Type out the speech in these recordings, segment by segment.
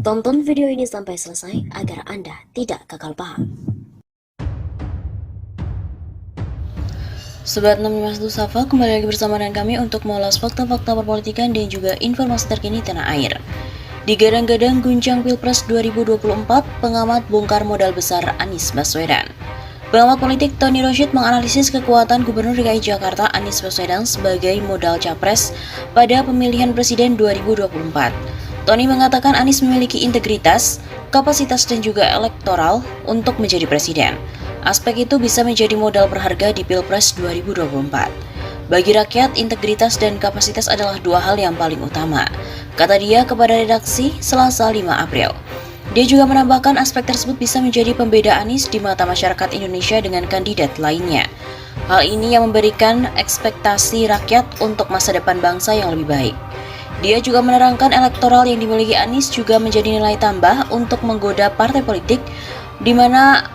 Tonton video ini sampai selesai agar Anda tidak gagal paham. Sobat 651 Safa, kembali lagi bersama dengan kami untuk mengulas fakta-fakta perpolitikan dan juga informasi terkini tanah air. Digadang-gadang guncang Pilpres 2024, pengamat bongkar modal besar Anies Baswedan. Pengamat politik Tony Rashid menganalisis kekuatan Gubernur DKI Jakarta Anies Baswedan sebagai modal capres pada pemilihan presiden 2024. Tony mengatakan Anies memiliki integritas, kapasitas dan juga elektoral untuk menjadi presiden. Aspek itu bisa menjadi modal berharga di Pilpres 2024. Bagi rakyat, integritas dan kapasitas adalah dua hal yang paling utama, kata dia kepada redaksi Selasa 5 April. Dia juga menambahkan aspek tersebut bisa menjadi pembeda Anies di mata masyarakat Indonesia dengan kandidat lainnya. Hal ini yang memberikan ekspektasi rakyat untuk masa depan bangsa yang lebih baik. Dia juga menerangkan elektoral yang dimiliki Anies juga menjadi nilai tambah untuk menggoda partai politik di mana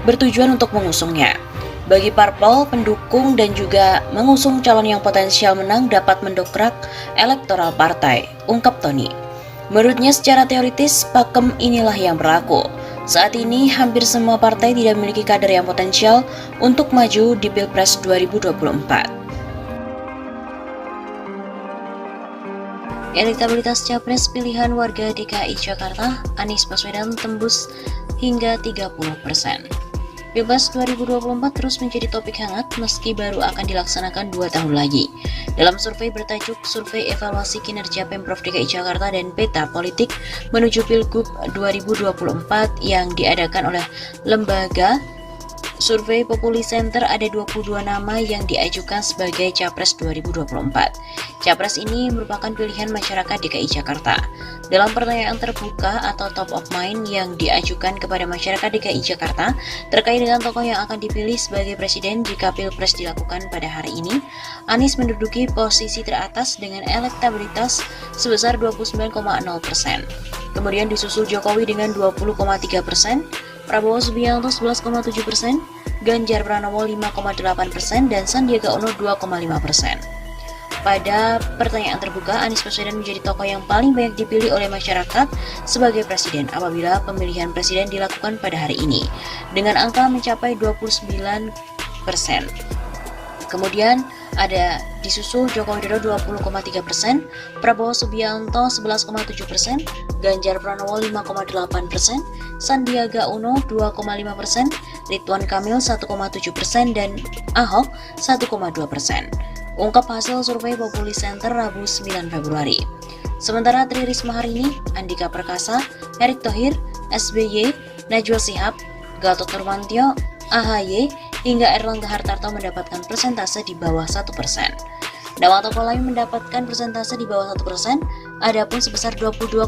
bertujuan untuk mengusungnya. Bagi parpol, pendukung, dan juga mengusung calon yang potensial menang dapat mendongkrak elektoral partai, ungkap Tony. Menurutnya secara teoritis, pakem inilah yang berlaku. Saat ini, hampir semua partai tidak memiliki kader yang potensial untuk maju di Pilpres 2024. Elektabilitas capres pilihan warga DKI Jakarta, Anies Baswedan tembus hingga 30%. Pilpres 2024 terus menjadi topik hangat meski baru akan dilaksanakan 2 tahun lagi. Dalam survei bertajuk Survei Evaluasi Kinerja Pemprov DKI Jakarta dan Peta Politik menuju Pilgub 2024 yang diadakan oleh lembaga Survei Populi Center, ada 22 nama yang diajukan sebagai Capres 2024. Capres ini merupakan pilihan masyarakat DKI Jakarta. Dalam pertanyaan terbuka atau top of mind yang diajukan kepada masyarakat DKI Jakarta terkait dengan tokoh yang akan dipilih sebagai presiden jika Pilpres dilakukan pada hari ini, Anies menduduki posisi teratas dengan elektabilitas sebesar 29,0%. Kemudian disusul Jokowi dengan 20,3%, Prabowo Subianto 11,7%, Ganjar Pranowo 5,8%, dan Sandiaga Uno 2,5%. Pada pertanyaan terbuka, Anies Baswedan menjadi tokoh yang paling banyak dipilih oleh masyarakat sebagai presiden apabila pemilihan presiden dilakukan pada hari ini, dengan angka mencapai 29%. Kemudian ada disusul Joko Widodo 20,3%, Prabowo Subianto 11,7%, Ganjar Pranowo 5,8%, Sandiaga Uno 2,5%, Ridwan Kamil 1,7%, dan Ahok 1,2%. Ungkap hasil survei Populi Center Rabu 9 Februari. Sementara Tri Risma hari ini, Andika Perkasa, Erick Thohir, SBY, Najwa Shihab, Gatot Nurmantio, AHY, hingga Erlangga Hartarto mendapatkan persentase di bawah 1%. Nama tokoh lain mendapatkan persentase di bawah 1%, adapun sebesar 22,8%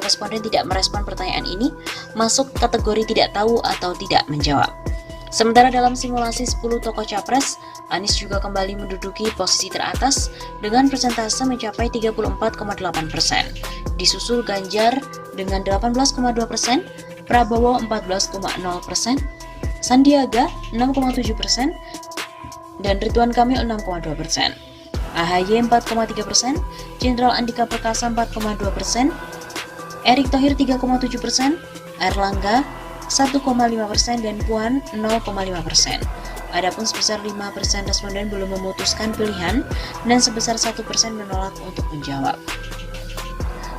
responden tidak merespon pertanyaan ini, masuk kategori tidak tahu atau tidak menjawab. Sementara dalam simulasi 10 tokoh capres, Anies juga kembali menduduki posisi teratas dengan persentase mencapai 34,8%. Disusul Ganjar dengan 18,2%, Prabowo 14,0%, Sandiaga 6,7%, dan Ridwan Kamil 6,2%. AHY 4,3%, Jenderal Andika Perkasa 4,2%, Erick Thohir 3,7%, Erlangga 1,5%, dan Puan 0,5%. Adapun sebesar 5% responden belum memutuskan pilihan dan sebesar 1% menolak untuk menjawab.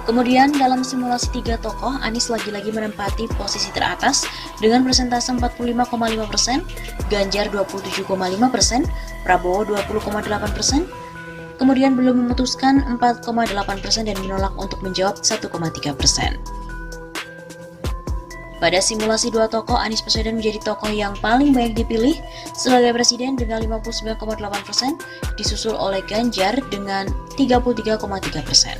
Kemudian dalam simulasi 3 tokoh, Anies lagi-lagi menempati posisi teratas dengan persentase 45,5%, Ganjar 27,5%, Prabowo 20,8%, kemudian belum memutuskan 4,8% dan menolak untuk menjawab 1,3%. Pada simulasi 2 tokoh, Anies Baswedan menjadi tokoh yang paling banyak dipilih sebagai presiden dengan 59,8%, disusul oleh Ganjar dengan 33,3%.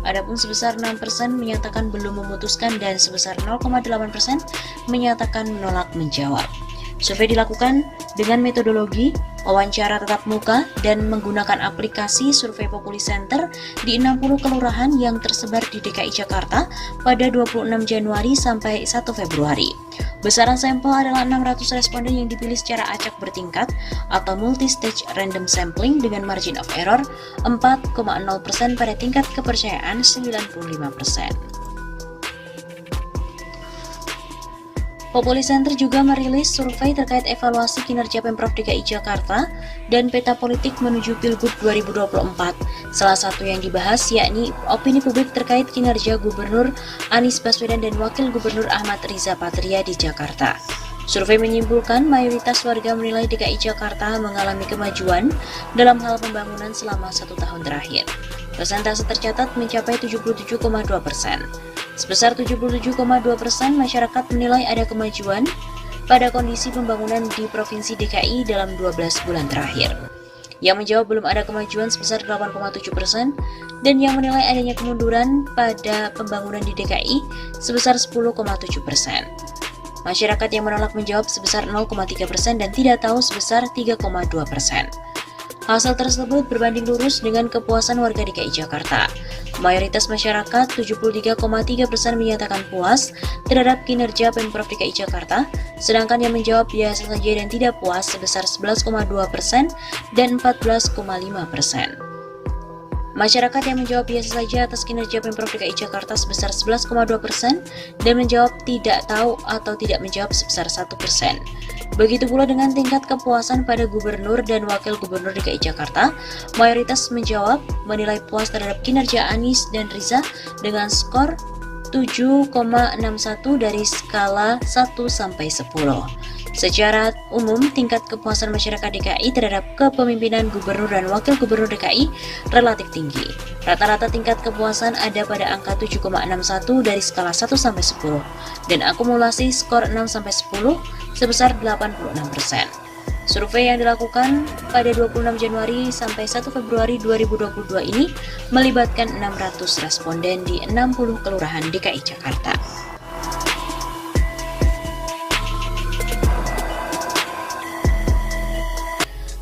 Adapun sebesar 6% menyatakan belum memutuskan dan sebesar 0,8% menyatakan menolak menjawab. Survei dilakukan dengan metodologi wawancara tatap muka dan menggunakan aplikasi Survei Populi Center di 60 kelurahan yang tersebar di DKI Jakarta pada 26 Januari sampai 1 Februari. Besaran sampel adalah 600 responden yang dipilih secara acak bertingkat atau multi-stage random sampling dengan margin of error 4,0% pada tingkat kepercayaan 95%. Populi Center juga merilis survei terkait evaluasi kinerja Pemprov DKI Jakarta dan peta politik menuju Pilgub 2024. Salah satu yang dibahas yakni opini publik terkait kinerja Gubernur Anies Baswedan dan Wakil Gubernur Ahmad Riza Patria di Jakarta. Survei menyimpulkan mayoritas warga menilai DKI Jakarta mengalami kemajuan dalam hal pembangunan selama 1 tahun terakhir. Persentase tercatat mencapai 77,2%. Sebesar 77,2% masyarakat menilai ada kemajuan pada kondisi pembangunan di Provinsi DKI dalam 12 bulan terakhir. Yang menjawab belum ada kemajuan sebesar 8,7% dan yang menilai adanya kemunduran pada pembangunan di DKI sebesar 10,7%. Masyarakat yang menolak menjawab sebesar 0,3% dan tidak tahu sebesar 3,2%. Hasil tersebut berbanding lurus dengan kepuasan warga DKI Jakarta. Mayoritas masyarakat 73,3% menyatakan puas terhadap kinerja Pemprov DKI Jakarta, sedangkan yang menjawab biasa saja dan tidak puas sebesar 11,2% dan 14,5%. Masyarakat yang menjawab biasa saja atas kinerja Pemprov DKI Jakarta sebesar 11,2% dan menjawab tidak tahu atau tidak menjawab sebesar 1%. Begitu pula dengan tingkat kepuasan pada Gubernur dan Wakil Gubernur DKI Jakarta, mayoritas menjawab menilai puas terhadap kinerja Anies dan Riza dengan skor 7,61 dari skala 1 sampai 10. Secara umum, tingkat kepuasan masyarakat DKI terhadap kepemimpinan Gubernur dan Wakil Gubernur DKI relatif tinggi. Rata-rata tingkat kepuasan ada pada angka 7,61 dari skala 1 sampai 10 dan akumulasi skor 6 sampai 10 sebesar 86%. Survei yang dilakukan pada 26 Januari sampai 1 Februari 2022 ini melibatkan 600 responden di 60 kelurahan DKI Jakarta.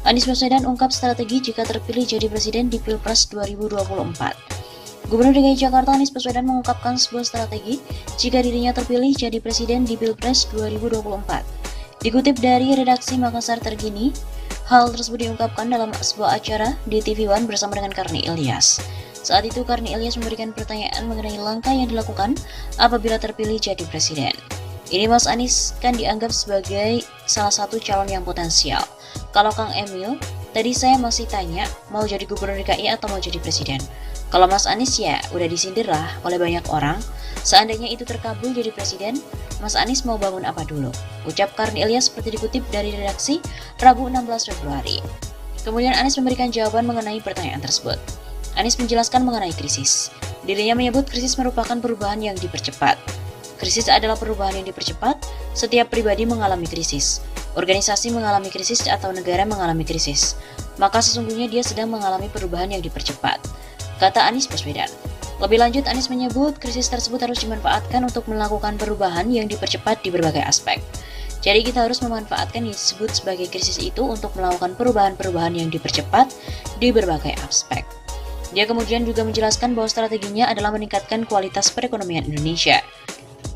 Anies Baswedan ungkap strategi jika terpilih jadi presiden di Pilpres 2024. Gubernur DKI Jakarta Anies Baswedan mengungkapkan sebuah strategi jika dirinya terpilih jadi presiden di Pilpres 2024. Dikutip dari redaksi Makassar Terkini, hal tersebut diungkapkan dalam sebuah acara di TV One bersama dengan Karni Ilyas. Saat itu Karni Ilyas memberikan pertanyaan mengenai langkah yang dilakukan apabila terpilih jadi presiden. Ini Mas Anies kan dianggap sebagai salah satu calon yang potensial. Kalau Kang Emil, tadi saya masih tanya mau jadi gubernur DKI atau mau jadi presiden. Kalau Mas Anies ya udah disindir lah oleh banyak orang. Seandainya itu terkabul jadi presiden, Mas Anies mau bangun apa dulu? Ucap Karni Ilyas seperti dikutip dari redaksi Rabu 16 Februari. Kemudian Anies memberikan jawaban mengenai pertanyaan tersebut. Anies menjelaskan mengenai krisis. Dirinya menyebut krisis merupakan perubahan yang dipercepat. Krisis adalah perubahan yang dipercepat, setiap pribadi mengalami krisis. Organisasi mengalami krisis atau negara mengalami krisis. Maka sesungguhnya dia sedang mengalami perubahan yang dipercepat, kata Anies Baswedan. Lebih lanjut, Anies menyebut krisis tersebut harus dimanfaatkan untuk melakukan perubahan yang dipercepat di berbagai aspek. Jadi kita harus memanfaatkan yang disebut sebagai krisis itu untuk melakukan perubahan-perubahan yang dipercepat di berbagai aspek. Dia kemudian juga menjelaskan bahwa strateginya adalah meningkatkan kualitas perekonomian Indonesia.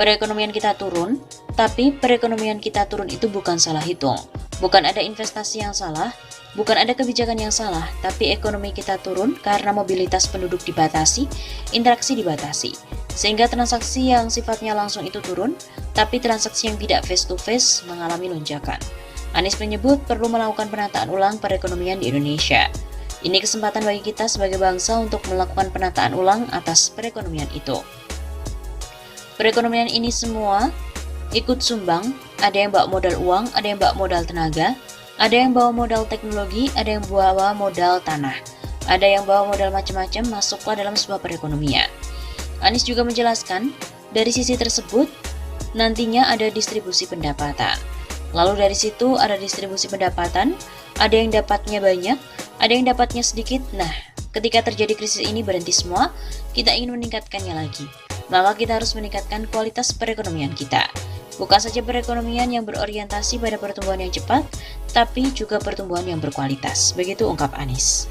Perekonomian kita turun, tapi perekonomian kita turun itu bukan salah hitung. Bukan ada investasi yang salah, bukan ada kebijakan yang salah, tapi ekonomi kita turun karena mobilitas penduduk dibatasi, interaksi dibatasi. Sehingga transaksi yang sifatnya langsung itu turun, tapi transaksi yang tidak face-to-face mengalami lonjakan. Anies menyebut perlu melakukan penataan ulang perekonomian di Indonesia. Ini kesempatan bagi kita sebagai bangsa untuk melakukan penataan ulang atas perekonomian itu. Perekonomian ini semua ikut sumbang, ada yang bawa modal uang, ada yang bawa modal tenaga, ada yang bawa modal teknologi, ada yang bawa modal tanah, ada yang bawa modal macam-macam masuklah dalam sebuah perekonomian. Anies juga menjelaskan, dari sisi tersebut, nantinya ada distribusi pendapatan. Lalu dari situ ada distribusi pendapatan, ada yang dapatnya banyak, ada yang dapatnya sedikit. Nah, ketika terjadi krisis ini berhenti semua, kita ingin meningkatkannya lagi. Maka kita harus meningkatkan kualitas perekonomian kita. Bukan saja perekonomian yang berorientasi pada pertumbuhan yang cepat, tapi juga pertumbuhan yang berkualitas. Begitu ungkap Anies.